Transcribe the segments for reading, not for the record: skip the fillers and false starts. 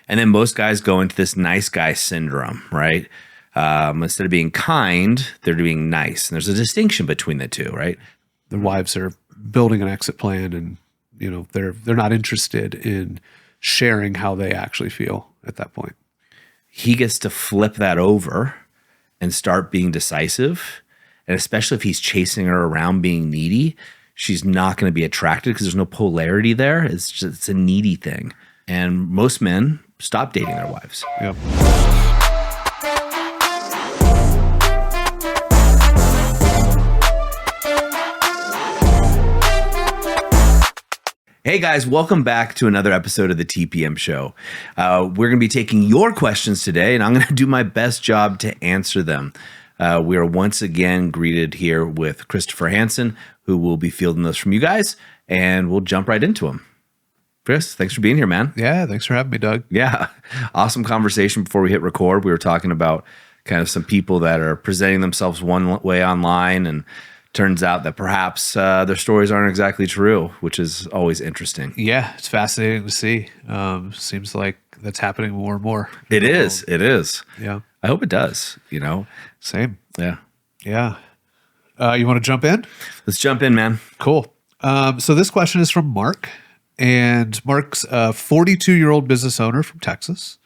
And then most guys go into this nice guy syndrome, right? Instead of being kind, they're being nice. And there's a distinction between the two, right? Their wives are building an exit plan, and they're not interested in sharing how they actually feel at that point. He gets to flip that over and start being decisive. And especially if he's chasing her around being needy, she's not going to be attracted because there's no polarity there. It's a needy thing. And most men stop dating their wives. Yep. Hey guys, welcome back to another episode of the TPM Show. We're going to be taking your questions today, and I'm going to do my best job to answer them. We are once again greeted here with Christopher Hansen, who will be fielding those from you guys, and we'll jump right into them. Chris, thanks for being here, man. Yeah, thanks for having me, Doug. Yeah, awesome conversation before we hit record. We were talking about kind of some people that are presenting themselves one way online, and turns out that perhaps their stories aren't exactly true, which is always interesting. Yeah, it's fascinating to see. Seems like that's happening more and more. It is. Yeah. I hope it does, Same. Yeah. Yeah. You want to jump in? Let's jump in, man. Cool. So this question is from Mark. And Mark's a 42-year-old business owner from Texas.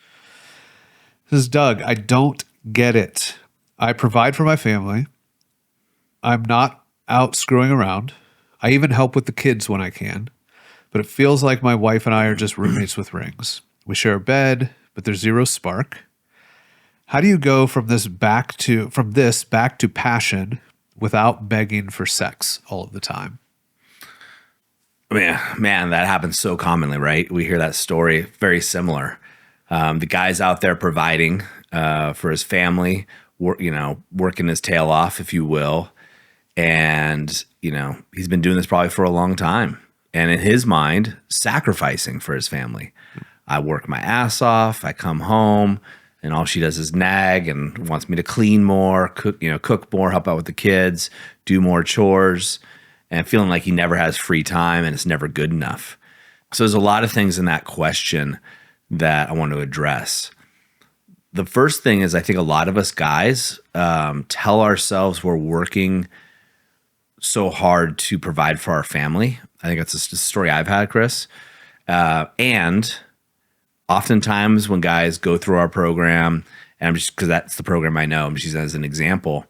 This is Doug. I don't get it. I provide for my family. I'm not out screwing around. I even help with the kids when I can. But it feels like my wife and I are just roommates with rings. We share a bed, but there's zero spark. How do you go from this back to passion without begging for sex all of the time? Man, that happens so commonly, right? We hear that story, very similar. The guy's out there providing for his family, working his tail off, if you will. And, he's been doing this probably for a long time. And in his mind, sacrificing for his family. I work my ass off. I come home and all she does is nag and wants me to clean more, cook more, help out with the kids, do more chores, and feeling like he never has free time and it's never good enough. So there's a lot of things in that question that I want to address. The first thing is I think a lot of us guys tell ourselves we're working so hard to provide for our family. I think that's a story I've had, Chris. And oftentimes when guys go through our program, and I'm just because that's the program I know, I'm just using that as an example,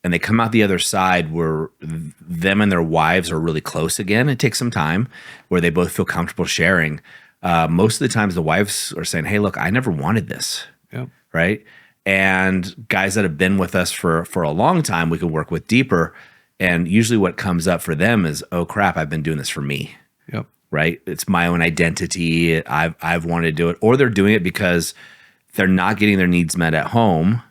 and they come out the other side where them and their wives are really close again. It takes some time where they both feel comfortable sharing. Most of the times the wives are saying, hey, look, I never wanted this. Yep. Right? And guys that have been with us for a long time, we can work with deeper. And usually what comes up for them is, oh crap, I've been doing this for me. Yep. Right? It's my own identity. I've wanted to do it. Or they're doing it because they're not getting their needs met at home,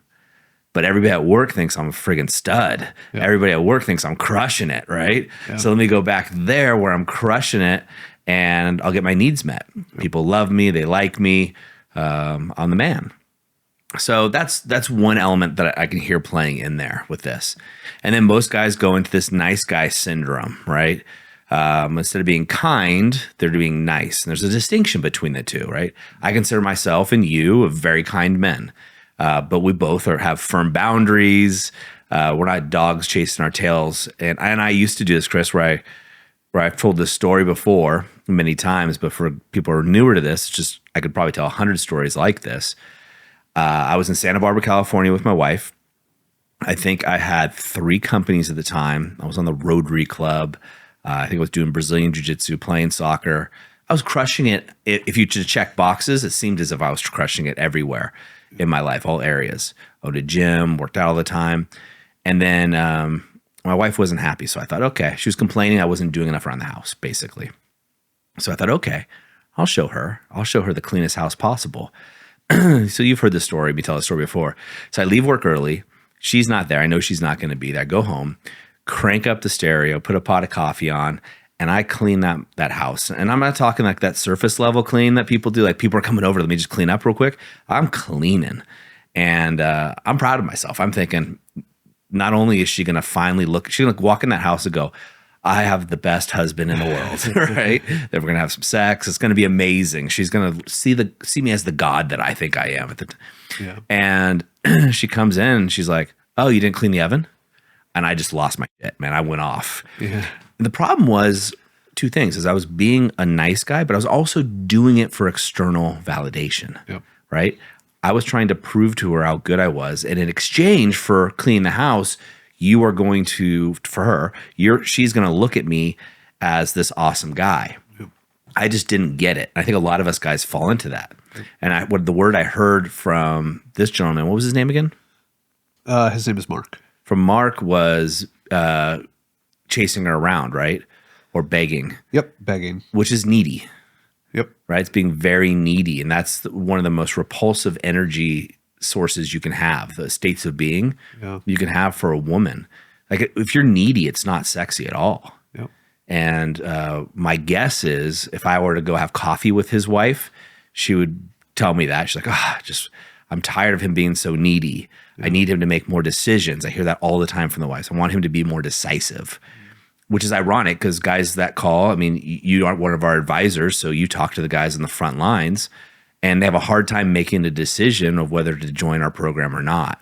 but everybody at work thinks I'm a friggin' stud. Yep. Everybody at work thinks I'm crushing it, right? Yep. So let me go back there where I'm crushing it and I'll get my needs met. Yep. People love me. They like me. I'm the man. So that's one element that I can hear playing in there with this. And then most guys go into this nice guy syndrome, right? Instead of being kind, they're being nice. And there's a distinction between the two, right? I consider myself and you very kind men, but we both have firm boundaries. We're not dogs chasing our tails. And I used to do this, Chris, where I've told this story before many times, but for people who are newer to this, I could probably tell 100 stories like this. I was in Santa Barbara, California with my wife. I think I had 3 companies at the time. I was on the Rotary Club. I think I was doing Brazilian Jiu-Jitsu, playing soccer. I was crushing it. If you check boxes, it seemed as if I was crushing it everywhere in my life, all areas. I went to gym, worked out all the time. And then my wife wasn't happy. So I thought, okay, she was complaining I wasn't doing enough around the house, basically. So I thought, okay, I'll show her the cleanest house possible. So you've heard the story, me tell the story before. So I leave work early. She's not there. I know she's not going to be there. I go home, crank up the stereo, put a pot of coffee on, and I clean that house. And I'm not talking like that surface level clean that people do. Like people are coming over, let me just clean up real quick. I'm cleaning. And I'm proud of myself. I'm thinking, not only is she going to finally look, she's going to walk in that house and go, I have the best husband in the world, right? That we're going to have some sex. It's going to be amazing. She's going to see me as the God that I think I am at the time. Yeah. And she comes in and she's like, oh, you didn't clean the oven? And I just lost my shit, man. I went off. Yeah. And the problem was two things, is I was being a nice guy, but I was also doing it for external validation, Yep. right? I was trying to prove to her how good I was. And in exchange for cleaning the house, you are going to, for her, she's going to look at me as this awesome guy. Yep. I just didn't get it. I think a lot of us guys fall into that. Yep. And what the word I heard from this gentleman, what was his name again? His name is Mark. From Mark was chasing her around, right? Or begging. Yep, begging. Which is needy. Yep. Right? It's being very needy. And that's one of the most repulsive energy sources you can have, the states of being you can have for a woman. Like if you're needy, it's not sexy at all. Yep. And my guess is if I were to go have coffee with his wife, she would tell me that. She's like, I'm tired of him being so needy. I need him to make more decisions. I hear that all the time from the wives. I want him to be more decisive, which is ironic because guys that call, I mean, you aren't one of our advisors, so you talk to the guys in the front lines, and they have a hard time making a decision of whether to join our program or not.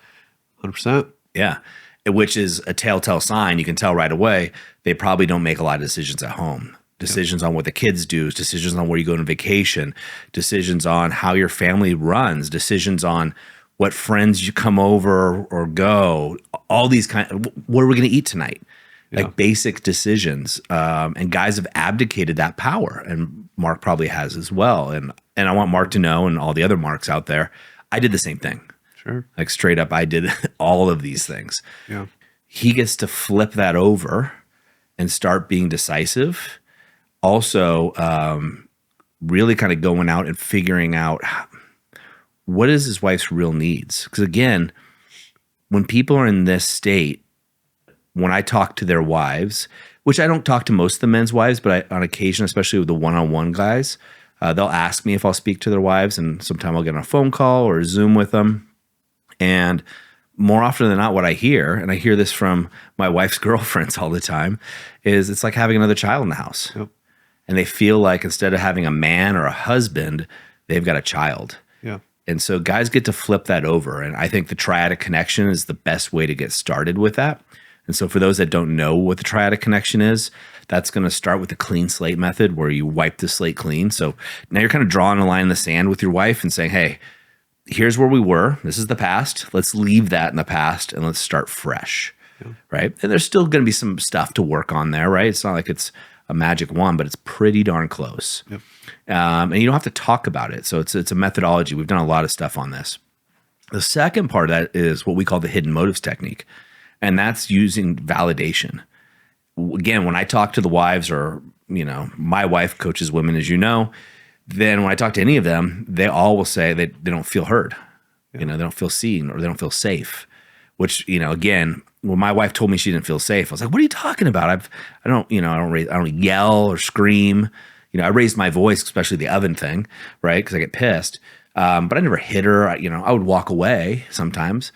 100%. Yeah, which is a telltale sign. You can tell right away they probably don't make a lot of decisions at home. Decisions on what the kids do, decisions on where you go on vacation, decisions on how your family runs, decisions on what friends you come over or go, all these what are we going to eat tonight? Like basic decisions. And guys have abdicated that power, and Mark probably has as well. And I want Mark to know, and all the other Marks out there, I did the same thing. Sure. Like straight up, I did all of these things. Yeah. He gets to flip that over and start being decisive. Also, really kind of going out and figuring out what is his wife's real needs. Because again, when people are in this state, when I talk to their wives, which I don't talk to most of the men's wives, but on occasion, especially with the one-on-one guys, they'll ask me if I'll speak to their wives, and sometimes I'll get on a phone call or a Zoom with them. And more often than not, what I hear, and I hear this from my wife's girlfriends all the time, is it's like having another child in the house. Yep. And they feel like instead of having a man or a husband, they've got a child. Yeah. And so guys get to flip that over. And I think the Triadic Connection is the best way to get started with that. And so for those that don't know what the Triadic Connection is, that's going to start with the clean slate method where you wipe the slate clean. So now you're kind of drawing a line in the sand with your wife and saying, hey, here's where we were. This is the past. Let's leave that in the past and let's start fresh. Yeah. Right. And there's still going to be some stuff to work on there. Right. It's not like it's a magic wand, but it's pretty darn close. Yep. And you don't have to talk about it. So it's a methodology. We've done a lot of stuff on this. The second part of that is what we call the hidden motives technique. And that's using validation. Again, when I talk to the wives, or, my wife coaches women, as you know, then when I talk to any of them, they all will say they don't feel heard. Yeah. They don't feel seen, or they don't feel safe, which, again, when my wife told me she didn't feel safe, I was like, what are you talking about? I don't yell or scream. I raised my voice, especially the oven thing, right? Because I get pissed. But I never hit her. I would walk away sometimes.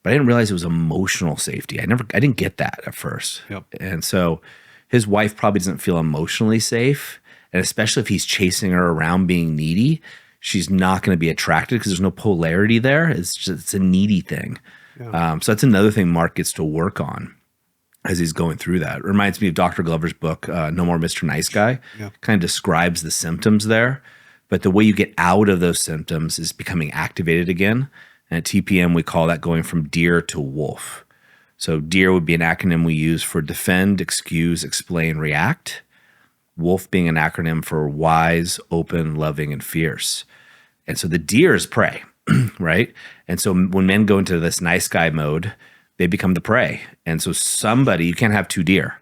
But I didn't realize it was emotional safety. I didn't get that at first. Yep. And so his wife probably doesn't feel emotionally safe. And especially if he's chasing her around being needy, she's not going to be attracted because there's no polarity there. It's a needy thing. Yeah. So that's another thing Mark gets to work on as he's going through that. It reminds me of Dr. Glover's book, No More Mr. Nice Guy. Yeah. Kind of describes the symptoms there. But the way you get out of those symptoms is becoming activated again. And at TPM, we call that going from deer to wolf. So deer would be an acronym we use for defend, excuse, explain, react. Wolf being an acronym for wise, open, loving, and fierce. And so the deer is prey, right? And so when men go into this nice guy mode, they become the prey. And so you can't have two deer.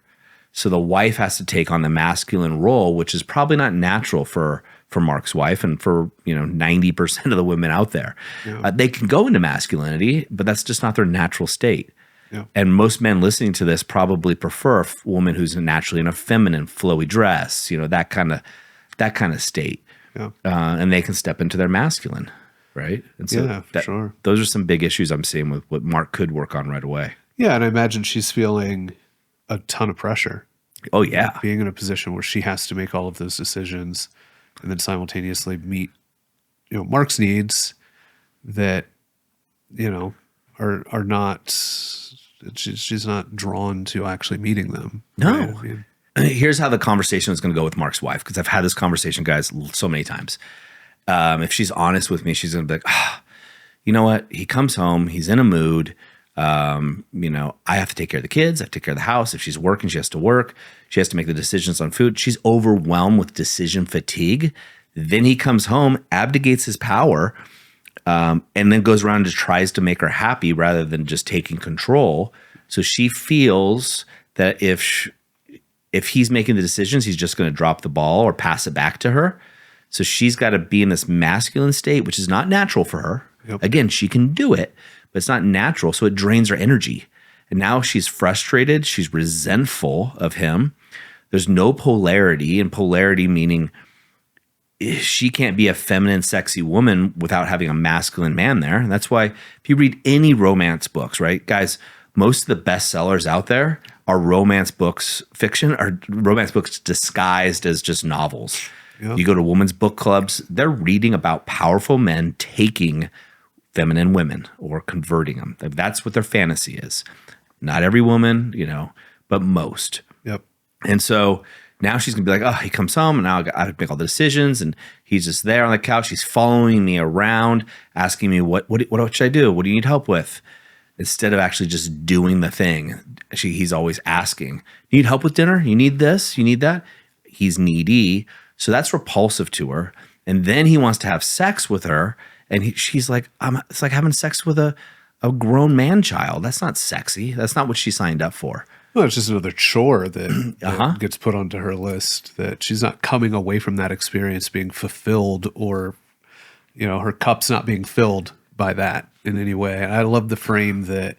So the wife has to take on the masculine role, which is probably not natural for Mark's wife and for 90% of the women out there. Yeah. They can go into masculinity, but that's just not their natural state. Yeah. And most men listening to this probably prefer a woman who's naturally in a feminine, flowy dress, that kind of state. Yeah. And they can step into their masculine, right? And so sure. Those are some big issues I'm seeing with what Mark could work on right away. Yeah, and I imagine she's feeling a ton of pressure. Oh yeah. Being in a position where she has to make all of those decisions and then simultaneously meet, Mark's needs that, are not, she's not drawn to actually meeting them. No. Right? I mean, here's how the conversation is going to go with Mark's wife, because I've had this conversation, guys, so many times. If she's honest with me, she's going to be like, you know what? He comes home, he's in a mood. I have to take care of the kids. I have to take care of the house. If she's working, she has to work. She has to make the decisions on food. She's overwhelmed with decision fatigue. Then he comes home, abdicates his power, and then goes around and tries to make her happy rather than just taking control. So she feels that if he's making the decisions, he's just going to drop the ball or pass it back to her. So she's got to be in this masculine state, which is not natural for her. Yep. Again, she can do it, but it's not natural. So it drains her energy. And now she's frustrated. She's resentful of him. There's no polarity, and polarity meaning she can't be a feminine, sexy woman without having a masculine man there. And that's why if you read any romance books, right, guys, most of the best sellers out there are romance books, fiction, or romance books disguised as just novels. Yep. You go to women's book clubs, they're reading about powerful men taking feminine women or converting them. That's what their fantasy is. Not every woman, but most. Yep. And so now she's going to be like, oh, he comes home and now I make all the decisions, and he's just there on the couch. He's following me around, asking me, what should I do? What do you need help with? Instead of actually just doing the thing, he's always asking, you need help with dinner? You need this? You need that? He's needy. So that's repulsive to her. And then he wants to have sex with her. And she's like, it's like having sex with a grown man child. That's not sexy. That's not what she signed up for. Well, it's just another chore that gets put onto her list, that she's not coming away from that experience being fulfilled, or, her cup's not being filled by that in any way. And I love the frame that,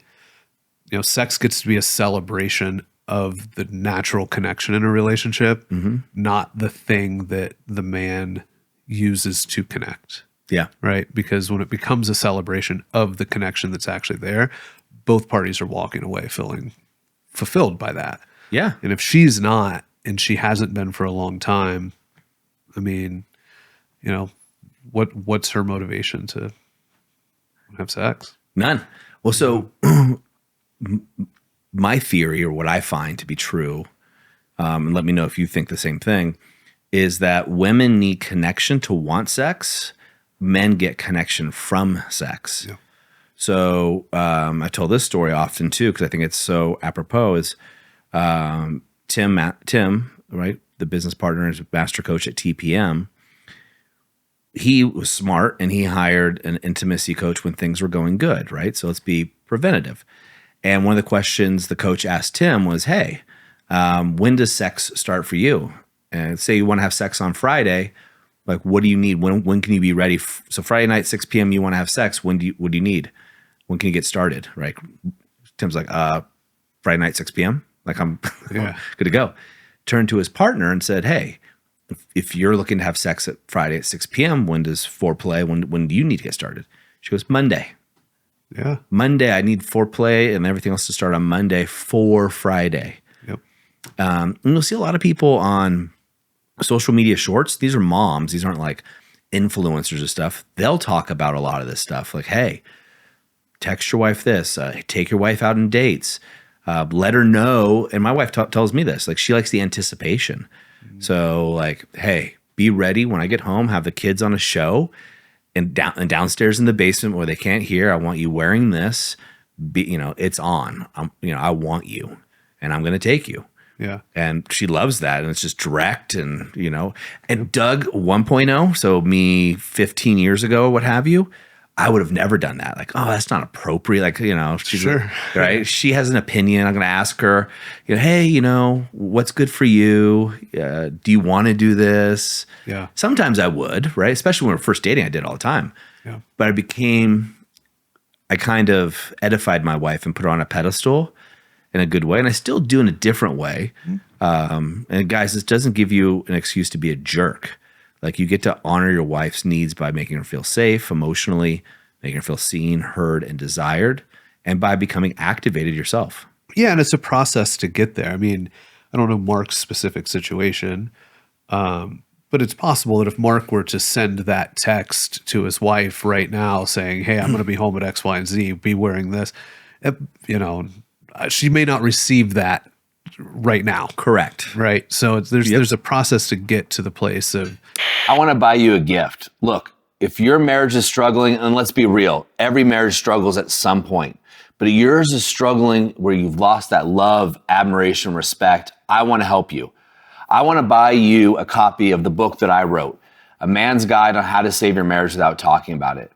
sex gets to be a celebration of the natural connection in a relationship, not the thing that the man uses to connect. Yeah. Right. Because when it becomes a celebration of the connection that's actually there, both parties are walking away feeling fulfilled by that. Yeah. And if she's not, and she hasn't been for a long time, I mean, what's her motivation to have sex? None. Well, so my theory, or what I find to be true, and let me know if you think the same thing, is that women need connection to want sex. Men get connection from sex. Yeah. So I told this story often too, because I think it's so apropos, is Tim, right, the business partner and master coach at TPM, he was smart and he hired an intimacy coach when things were going good, right? So let's be preventative. And one of the questions the coach asked Tim was, hey, when does sex start for you? And say you want to have sex on Friday, like, what do you need? When can you be ready? So Friday night, 6 p.m., you want to have sex. What do you need? When can you get started? Right? Tim's like, Friday night, 6 p.m. Like, I'm good to go. Turned to his partner and said, hey, if you're looking to have sex at Friday at 6 p.m., when does foreplay? When do you need to get started? She goes, Monday. Yeah. Monday, I need foreplay and everything else to start on Monday for Friday. Yep. And you'll see a lot of people on social media shorts. These are moms. These aren't like influencers or stuff. They'll talk about a lot of this stuff. Like, hey, text your wife this. Take your wife out on dates. Let her know. And my wife tells me this. Like, she likes the anticipation. So like, hey, be ready when I get home. Have the kids on a show, and downstairs in the basement where they can't hear. I want you wearing this. It's on. I want you, and I'm going to take you. Yeah. And she loves that. And it's just direct and, and Doug 1.0. So me 15 years ago, what have you, I would have never done that. Like, oh, that's not appropriate. Like, she's sure. Right. She has an opinion. I'm going to ask her, hey, what's good for you? Do you want to do this? Yeah. Sometimes I would, right? Especially when we were first dating, I did all the time. Yeah. But I kind of edified my wife and put her on a pedestal in a good way. And I still do in a different way. And guys, this doesn't give you an excuse to be a jerk. Like, you get to honor your wife's needs by making her feel safe emotionally, making her feel seen, heard, and desired, and by becoming activated yourself. Yeah. And it's a process to get there. I mean, I don't know Mark's specific situation, but it's possible that if Mark were to send that text to his wife right now saying, hey, I'm going to be home at X, Y, and Z, be wearing this, she may not receive that right now. Correct. Right. So there's a process to get to the place of, I want to buy you a gift. Look, if your marriage is struggling, and let's be real, every marriage struggles at some point, but yours is struggling where you've lost that love, admiration, respect, I want to help you. I want to buy you a copy of the book that I wrote, A Man's Guide on How to Save Your Marriage Without Talking About It.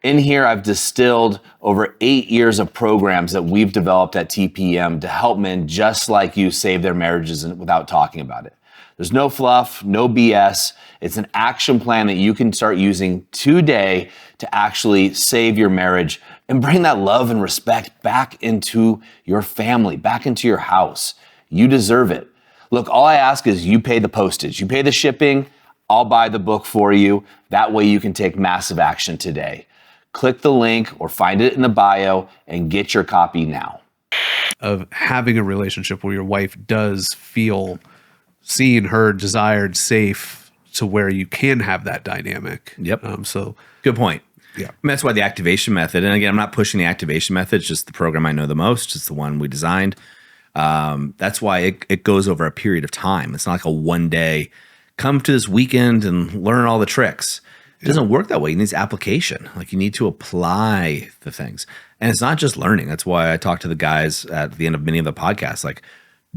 In here, I've distilled over 8 years of programs that we've developed at TPM to help men just like you save their marriages without talking about it. There's no fluff, no BS. It's an action plan that you can start using today to actually save your marriage and bring that love and respect back into your family, back into your house. You deserve it. Look, all I ask is you pay the postage, you pay the shipping, I'll buy the book for you. That way you can take massive action today. Click the link or find it in the bio and get your copy now. Of having a relationship where your wife does feel seen, heard, desired, safe, to where you can have that dynamic. Yep. So good point. Yeah. I mean, that's why the activation method, and again, I'm not pushing the activation method, it's just the program I know the most. It's the one we designed. That's why it goes over a period of time. It's not like a one day, come to this weekend and learn all the tricks. It doesn't work that way. It needs application. Like you need to apply the things. And it's not just learning. That's why I talk to the guys at the end of many of the podcasts, like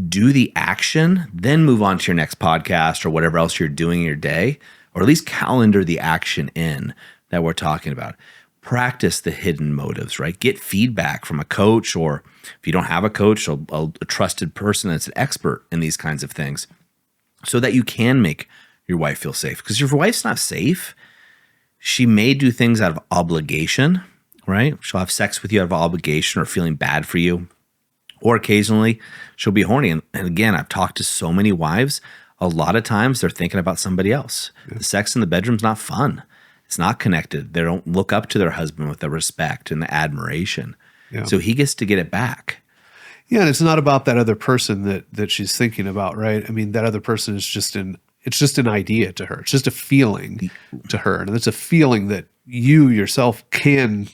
do the action, then move on to your next podcast or whatever else you're doing in your day, or at least calendar the action in that we're talking about. Practice the hidden motives, right? Get feedback from a coach, or if you don't have a coach, a trusted person that's an expert in these kinds of things, so that you can make your wife feel safe. Because if your wife's not safe, she may do things out of obligation, right? She'll have sex with you out of obligation or feeling bad for you. Or occasionally she'll be horny. And again, I've talked to so many wives. A lot of times they're thinking about somebody else. Yeah. The sex in the bedroom's not fun. It's not connected. They don't look up to their husband with the respect and the admiration. Yeah. So he gets to get it back. Yeah, and it's not about that other person that she's thinking about, right? I mean, that other person is just it's just an idea to her. It's just a feeling to her. And it's a feeling that you yourself can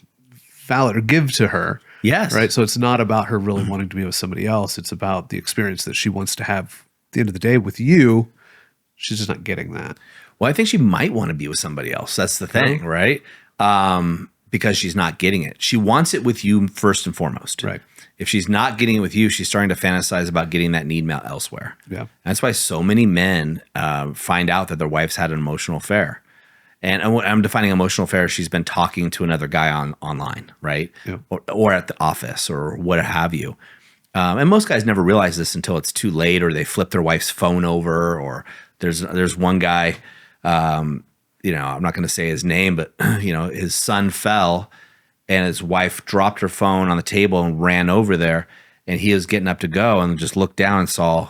valid or give to her. Yes. Right. So it's not about her really wanting to be with somebody else. It's about the experience that she wants to have at the end of the day with you. She's just not getting that. Well, I think she might want to be with somebody else. That's the thing, right? Because she's not getting it. She wants it with you first and foremost. Right. If she's not getting it with you, she's starting to fantasize about getting that need met elsewhere. Yeah. And that's why so many men find out that their wife's had an emotional affair. And I'm defining emotional affair. She's been talking to another guy online, right? Yeah. Or at the office or what have you. And most guys never realize this until it's too late, or they flip their wife's phone over, or there's one guy, I'm not going to say his name, but his son fell and his wife dropped her phone on the table and ran over there, and he was getting up to go and just looked down and saw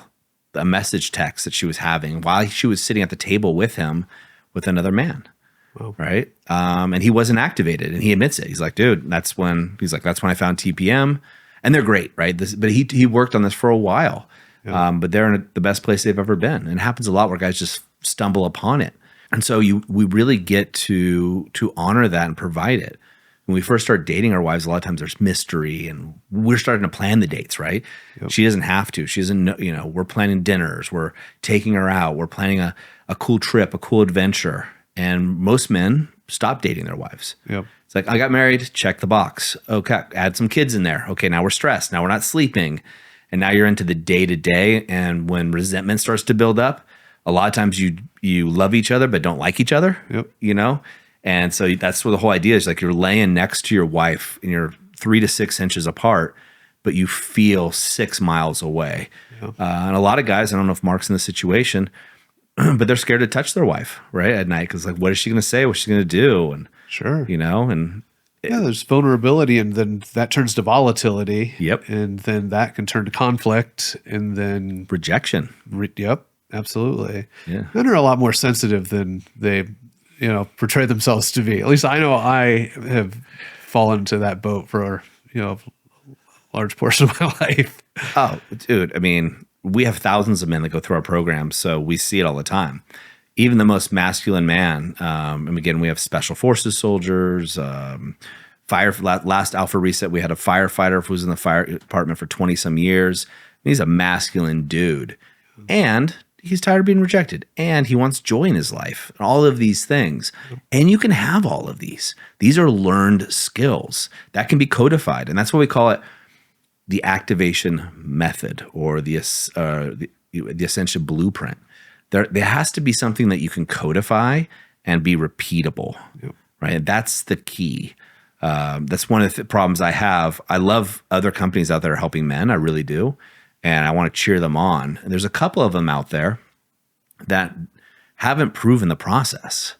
a message text that she was having while she was sitting at the table with him with another man. Wow. Right. And he wasn't activated, and he admits it. He's like, dude, that's when I found TPM, and they're great. Right. But he worked on this for a while, but they're in the best place they've ever been. And it happens a lot where guys just stumble upon it. And so we really get to honor that and provide it. When we first start dating our wives, a lot of times there's mystery, and we're starting to plan the dates, right? Yep. She doesn't have to. She doesn't know, we're planning dinners, we're taking her out, we're planning a cool trip, a cool adventure. And most men stop dating their wives. Yep. It's like, I got married, check the box. Okay, add some kids in there. Okay, now we're stressed. Now we're not sleeping. And now you're into the day-to-day. And when resentment starts to build up, a lot of times you love each other but don't like each other. Yep. And so that's where the whole idea is, like, you're laying next to your wife and you're 3 to 6 inches apart, but you feel 6 miles away. Yep. And a lot of guys, I don't know if Mark's in this situation, but they're scared to touch their wife right at night, because, like, what is she going to say? What's she going to do? And sure, and there's vulnerability, and then that turns to volatility. Yep. And then that can turn to conflict, and then rejection. Yep, absolutely. Yeah. Men are a lot more sensitive than they, portray themselves to be. At least I know I have fallen into that boat for, a large portion of my life. Oh, dude. I mean, we have thousands of men that go through our programs, so we see it all the time. Even the most masculine man, and again, we have special forces soldiers, last Alpha Reset, we had a firefighter who was in the fire department for 20 some years. He's a masculine dude, and he's tired of being rejected, and he wants joy in his life, and all of these things. And you can have all of these. These are learned skills that can be codified, and that's what we call it, the activation method, or the Ascension blueprint. There has to be something that you can codify and be repeatable, right? That's the key. That's one of the problems I have. I love other companies out there helping men. I really do. And I want to cheer them on. And there's a couple of them out there that haven't proven the process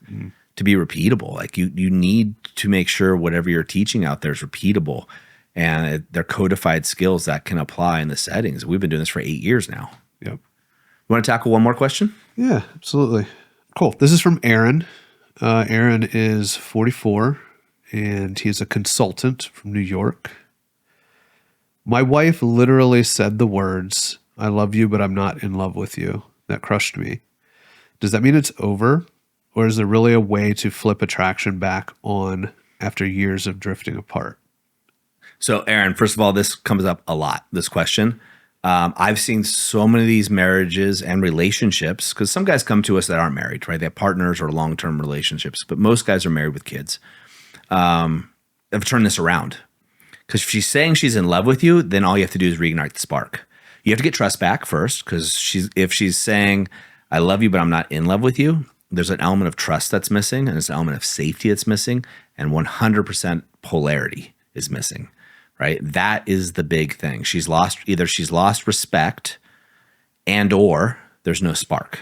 to be repeatable. Like you need to make sure whatever you're teaching out there is repeatable, and they're codified skills that can apply in the settings. We've been doing this for 8 years now. Yep. You want to tackle one more question? Yeah, absolutely. Cool. This is from Aaron. Aaron is 44, and he's a consultant from New York. My wife literally said the words, "I love you, but I'm not in love with you." That crushed me. Does that mean it's over? Or is there really a way to flip attraction back on after years of drifting apart? So, Aaron, first of all, this comes up a lot, this question. I've seen so many of these marriages and relationships, because some guys come to us that aren't married, right? They have partners or long-term relationships, but most guys are married with kids. I've turned this around. Because if she's saying she's in love with you, then all you have to do is reignite the spark. You have to get trust back first, because if she's saying, "I love you, but I'm not in love with you," there's an element of trust that's missing, and there's an element of safety that's missing, and 100% polarity is missing, right? That is the big thing. She's lost respect, and or there's no spark,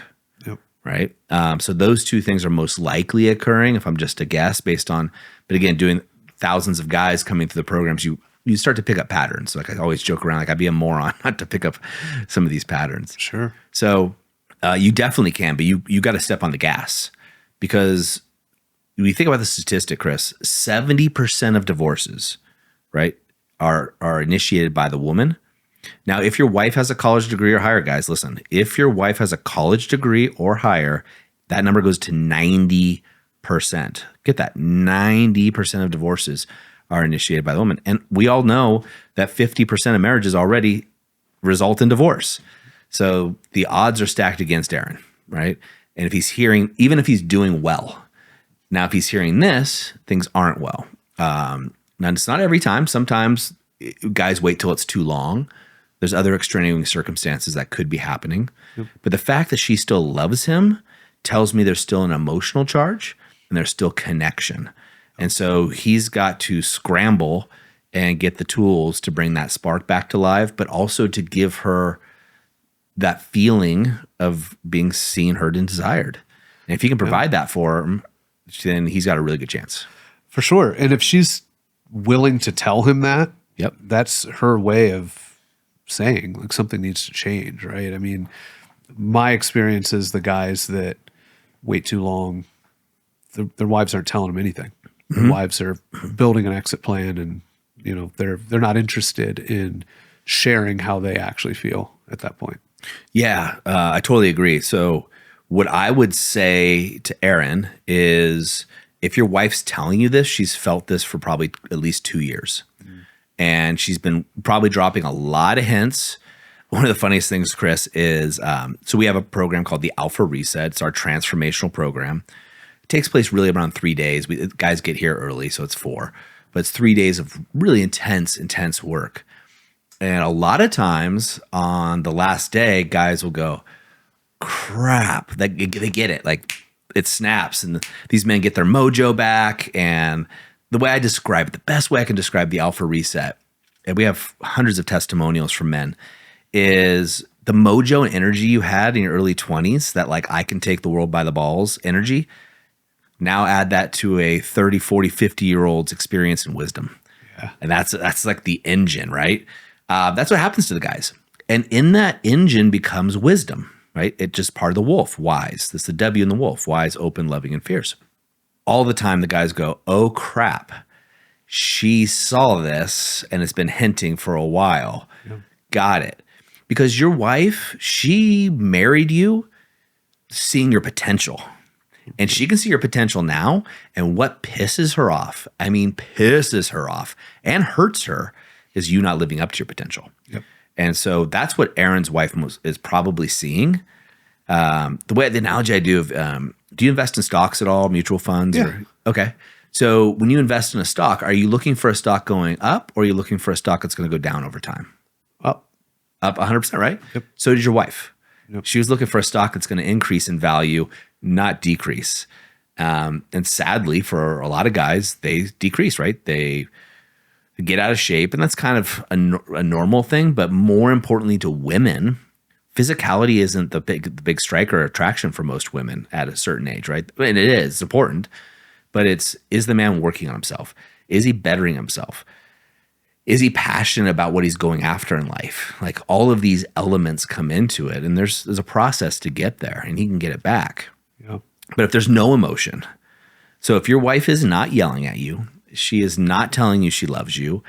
right? So those two things are most likely occurring, if I'm just a guess, based on, but again, doing thousands of guys coming through the programs, you start to pick up patterns. Like I always joke around, like I'd be a moron not to pick up some of these patterns. Sure. So you definitely can, but you got to step on the gas, because when you think about the statistic, Chris, 70% of divorces, right, are initiated by the woman. Now, if your wife has a college degree or higher, guys, listen, if your wife has a college degree or higher, that number goes to 90%. Get that, 90% of divorces are initiated by the woman. And we all know that 50% of marriages already result in divorce. So the odds are stacked against Aaron, right? And if he's hearing, even if he's doing well, now if he's hearing this, things aren't well. Now, it's not every time. Sometimes guys wait till it's too long. There's other extenuating circumstances that could be happening. But the fact that she still loves him tells me there's still an emotional charge and there's still connection. And so he's got to scramble and get the tools to bring that spark back to life, but also to give her that feeling of being seen, heard, and desired. And if he can provide that for him, then he's got a really good chance. For sure. And if she's willing to tell him that, that's her way of saying like something needs to change, right? I mean, my experience is the guys that wait too long, their wives aren't telling them anything. Their wives are building an exit plan, and they're not interested in sharing how they actually feel at that point. Yeah, I totally agree. So what I would say to Aaron is, if your wife's telling you this, she's felt this for probably at least 2 years. And she's been probably dropping a lot of hints. One of the funniest things, Chris, is so we have a program called the Alpha Reset. It's our transformational program. It takes place really around 3 days. Guys get here early, so it's 4. But it's 3 days of really intense work. And a lot of times on the last day, guys will go, crap, they get it. Like it snaps, and these men get their mojo back. And the way I describe it, the best way I can describe the Alpha Reset, and we have hundreds of testimonials from men, is the mojo and energy you had in your early 20s, that like I can take the world by the balls energy. Now add that to a 30, 40, 50-year-old's experience and wisdom. Yeah. And that's like the engine, right? That's what happens to the guys. And in that engine becomes wisdom, right? It's just part of the wolf, wise. That's the W in the wolf, wise, open, loving, and fierce. All the time the guys go, oh crap, she saw this and it's been hinting for a while. Yeah. Got it. Because your wife, she married you seeing your potential. And she can see your potential now. And what pisses her off, I mean, pisses her off and hurts her, is you not living up to your potential. Yep. And so that's what Aaron's wife is probably seeing. The analogy I do you invest in stocks at all, mutual funds? Yeah. Okay. So when you invest in a stock, are you looking for a stock going up, or are you looking for a stock that's going to go down over time? Up 100%, right? Yep. So did your wife. Yep. She was looking for a stock that's going to increase in value, not decrease. And sadly, for a lot of guys, they decrease, right? They get out of shape, and that's kind of a normal thing. But more importantly to women, physicality isn't the big striker attraction for most women at a certain age, right? And it's important, but is the man working on himself? Is he bettering himself? Is he passionate about what he's going after in life? Like, all of these elements come into it, and there's a process to get there, and he can get it back. Yeah. But if there's no emotion, so if your wife is not yelling at you, she is not telling you she loves you,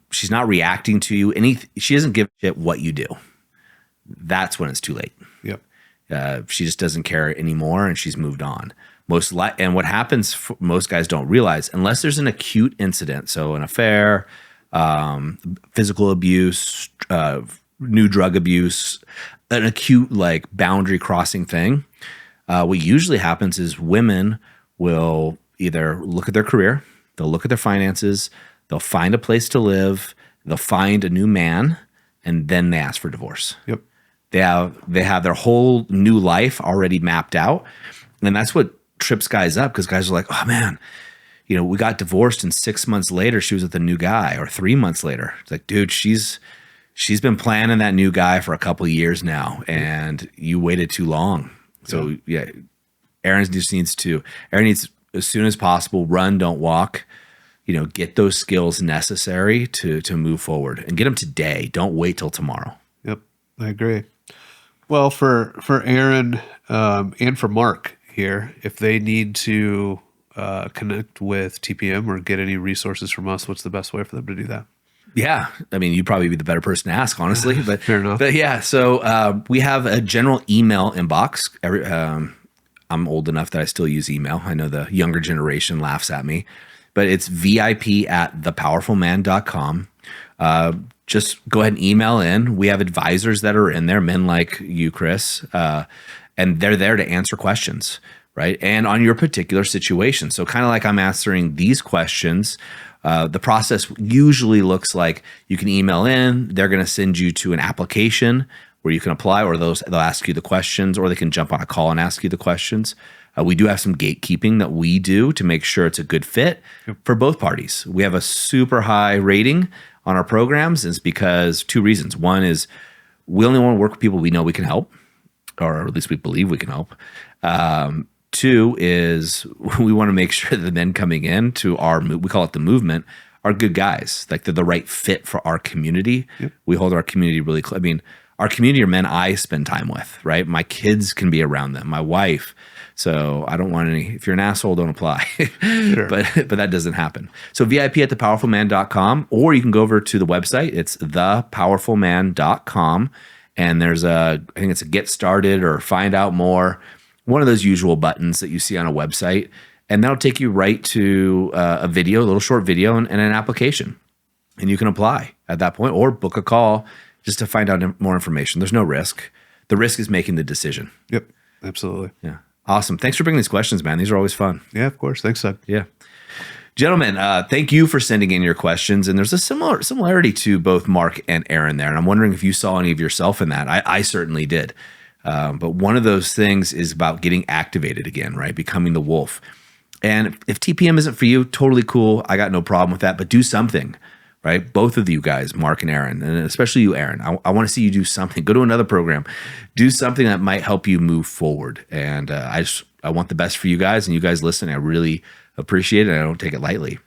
she's not reacting to you, she doesn't give a shit what you do, that's when it's too late. Yep. She just doesn't care anymore, and she's moved on. And what happens, most guys don't realize, unless there's an acute incident, so an affair, physical abuse, new drug abuse, an acute like boundary crossing thing, what usually happens is women will either look at their career, they'll look at their finances, they'll find a place to live, they'll find a new man, and then they ask for divorce. Yep. They have their whole new life already mapped out, and that's what trips guys up, because guys are like, oh man, we got divorced, and 6 months later she was with a new guy, or 3 months later. It's like, dude, she's been planning that new guy for a couple of years now, and you waited too long. So yeah, Aaron needs as soon as possible, run, don't walk, get those skills necessary to move forward, and get them today. Don't wait till tomorrow. Yep. I agree. Well, for Aaron and for Mark here, if they need to connect with TPM or get any resources from us, what's the best way for them to do that? Yeah. I mean, you'd probably be the better person to ask, honestly. But Fair enough. But yeah, so we have a general email inbox. I'm old enough that I still use email. I know the younger generation laughs at me, but it's VIP@thepowerfulman.com. Just go ahead and email in. We have advisors that are in there, men like you, Chris, and they're there to answer questions, right? And on your particular situation. So kind of like I'm answering these questions, the process usually looks like you can email in, they're going to send you to an application where you can apply, or they'll ask you the questions, or they can jump on a call and ask you the questions. We do have some gatekeeping that we do to make sure it's a good fit for both parties. We have a super high rating on our programs, is because 2 reasons. One is we only want to work with people we know we can help, or at least we believe we can help. 2 is we want to make sure that the men coming in to we call it the movement, are good guys. Like, they're the right fit for our community. Yep. We hold our community really close. I mean, our community are men I spend time with, right? My kids can be around them, my wife. So I don't want any, if you're an asshole, don't apply. Sure. But that doesn't happen. So VIP@thepowerfulman.com, or you can go over to the website. It's thepowerfulman.com. And there's I think it's a get started or find out more, one of those usual buttons that you see on a website. And that'll take you right to a video, a little short video, and an application. And you can apply at that point, or book a call just to find out more information. There's no risk. The risk is making the decision. Yep, absolutely. Yeah. Awesome. Thanks for bringing these questions, man. These are always fun. Yeah, of course. Thanks, Doug. Yeah. Gentlemen, thank you for sending in your questions. And there's a similarity to both Mark and Aaron there. And I'm wondering if you saw any of yourself in that. I certainly did. But one of those things is about getting activated again, right? Becoming the wolf. And if TPM isn't for you, totally cool. I got no problem with that. But do something, right? Both of you guys, Mark and Aaron, and especially you, Aaron. I want to see you do something. Go to another program. Do something that might help you move forward. And I want the best for you guys, and you guys listening. I really appreciate it, and I don't take it lightly.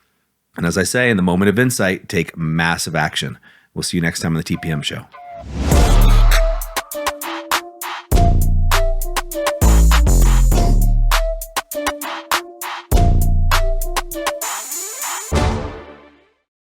And as I say, in the moment of insight, take massive action. We'll see you next time on the TPM Show.